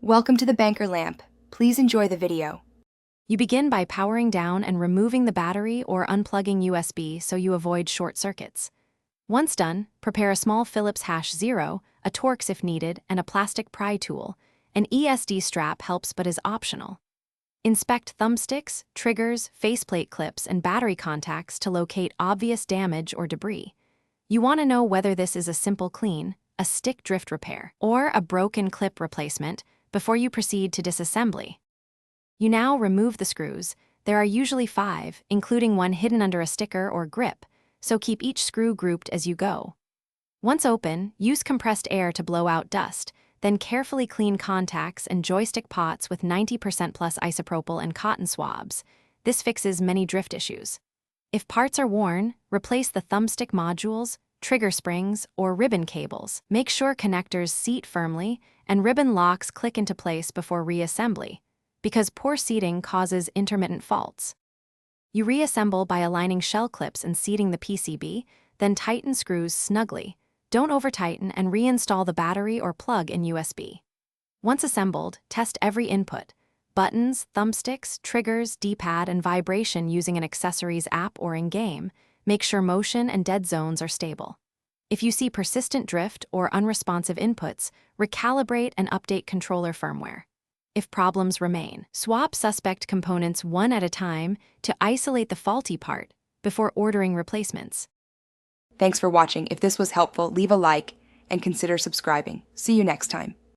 Welcome to the banker lamp. Please enjoy the video. You begin by powering down and removing the battery or unplugging USB so you avoid short circuits. Once done, prepare a small Phillips #0, a Torx if needed, and a plastic pry tool. An ESD strap helps but is optional. Inspect thumbsticks, triggers, faceplate clips, and battery contacts to locate obvious damage or debris. You want to know whether this is a simple clean, a stick drift repair, or a broken clip replacement before you proceed to disassembly. You now remove the screws. There are usually 5, including one hidden under a sticker or grip, so keep each screw grouped as you go. Once open, use compressed air to blow out dust, then carefully clean contacts and joystick pots with 90% plus isopropyl and cotton swabs. This fixes many drift issues. If parts are worn, replace the thumbstick modules, trigger springs, or ribbon cables. Make sure connectors seat firmly and ribbon locks click into place before reassembly, because poor seating causes intermittent faults. You reassemble by aligning shell clips and seating the PCB, then tighten screws snugly. Don't over-tighten and reinstall the battery or plug in USB. Once assembled, test every input: buttons, thumbsticks, triggers, D-pad, and vibration using an accessories app or in-game. Make sure motion and dead zones are stable. If you see persistent drift or unresponsive inputs, recalibrate and update controller firmware. If problems remain, swap suspect components one at a time to isolate the faulty part before ordering replacements. Thanks for watching. If this was helpful, leave a like and consider subscribing. See you next time.